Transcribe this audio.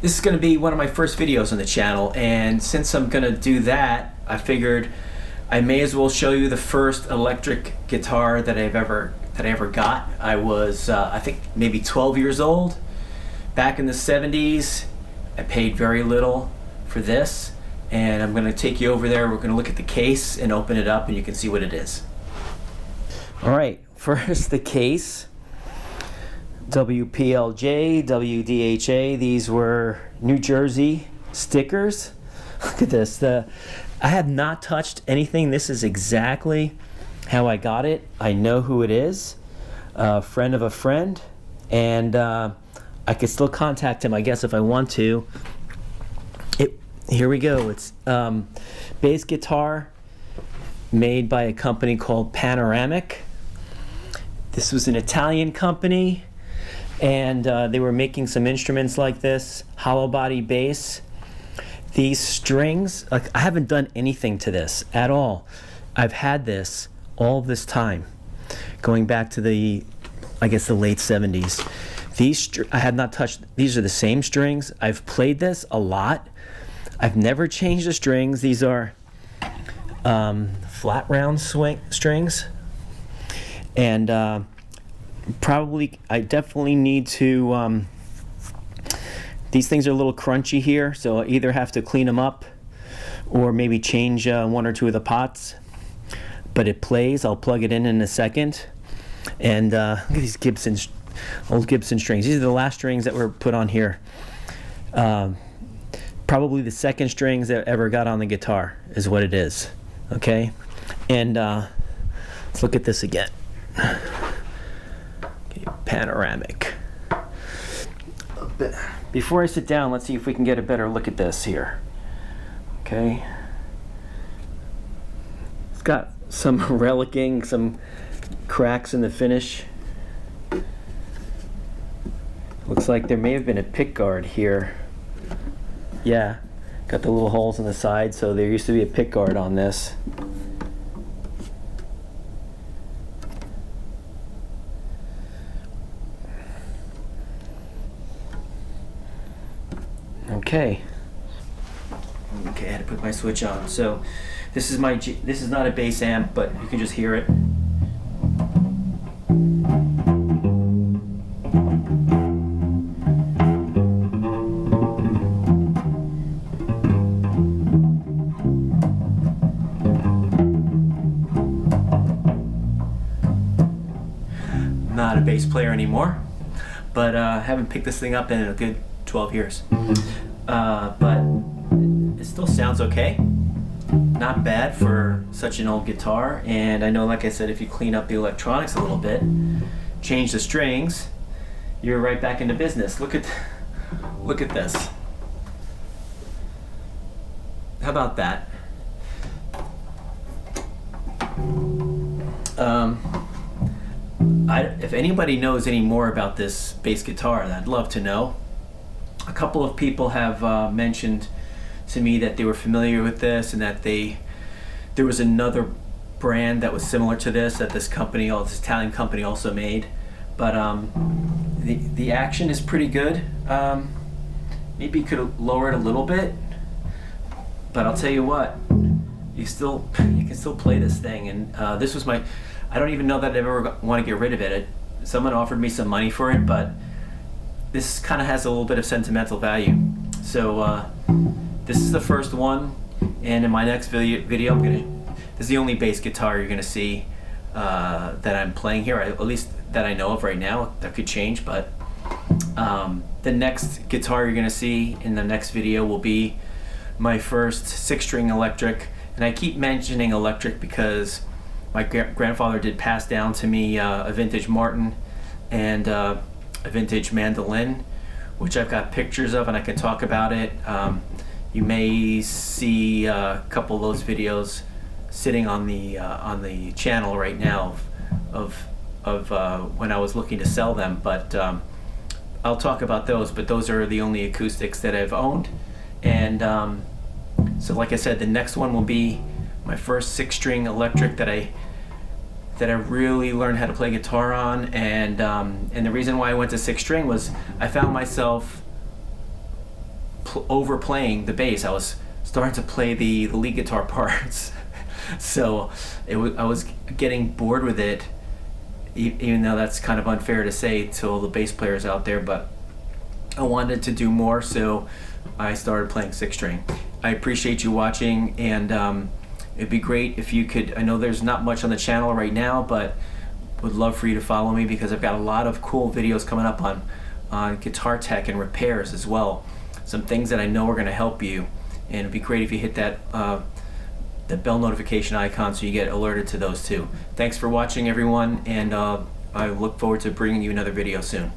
This is going to be one of my first videos on the channel, and since I'm going to do that, I figured I may as well show you the first electric guitar that I ever got. I was I think maybe 12 years old back in the 70s. I paid very little for this, and I'm going to take you over there. We're going to look at the case and open it up, and you can see what it is. All right, first the case. WPLJ, WDHA, these were New Jersey stickers. Look at this. I have not touched anything. This is exactly how I got it. I know who it is, a friend of a friend, and I could still contact him, I guess, if I want to. Here we go. It's bass guitar made by a company called Panoramic. This was an Italian company, and they were making some instruments like this, hollow body bass. These strings, like, I haven't done anything to this at all. I've had this all this time, going back to the, I guess, the late 70s. I have not touched, these are the same strings. I've played this a lot. I've never changed the strings. These are flat round strings. And I definitely need to, these things are a little crunchy here, so I either have to clean them up or maybe change one or two of the pots. But it plays. I'll plug it in a second. And look at these old Gibson strings. These are the last strings that were put on here. Probably the second strings that ever got on the guitar is what it is. Okay? And let's look at this again. Okay, Panoramic. Before I sit down, let's see if we can get a better look at this here. Okay. It's got some relicking, some cracks in the finish. Looks like there may have been a pick guard here. Yeah, got the little holes in the side, so there used to be a pick guard on this. Okay, I had to put my switch on. So this is not a bass amp, but you can just hear it. Not a bass player anymore, but haven't picked this thing up in a good 12 years. But it still sounds okay. Not bad for such an old guitar. And I know, like I said, if you clean up the electronics a little bit, change the strings, you're right back into business. Look at this. How about that? If anybody knows any more about this bass guitar, I'd love to know. A couple of people have mentioned to me that they were familiar with this, and that there was another brand that was similar to this that this Italian company also made. But the action is pretty good. Maybe you could lower it a little bit, but I'll tell you what, you can still play this thing. And this was I don't even know that I ever want to get rid of it. Someone offered me some money for it, but this kind of has a little bit of sentimental value. So this is the first one, and in my next video this is the only bass guitar you're gonna see that I'm playing here, at least that I know of right now. That could change, but the next guitar you're gonna see in the next video will be my first 6-string electric. And I keep mentioning electric because my grandfather did pass down to me a vintage Martin and a vintage mandolin, which I've got pictures of and I can talk about it. You may see a couple of those videos sitting on the channel right now of when I was looking to sell them, but I'll talk about those. But those are the only acoustics that I've owned, and so like I said, the next one will be my first 6-string electric that I really learned how to play guitar on. And the reason why I went to 6-string was I found myself overplaying the bass. I was starting to play the lead guitar parts. So I was getting bored with it, even though that's kind of unfair to say to all the bass players out there, but I wanted to do more, so I started playing 6-string. I appreciate you watching, and it'd be great if you could, I know there's not much on the channel right now, but would love for you to follow me, because I've got a lot of cool videos coming up on guitar tech and repairs as well. Some things that I know are going to help you, and it'd be great if you hit that the bell notification icon so you get alerted to those too. Thanks for watching, everyone, and I look forward to bringing you another video soon.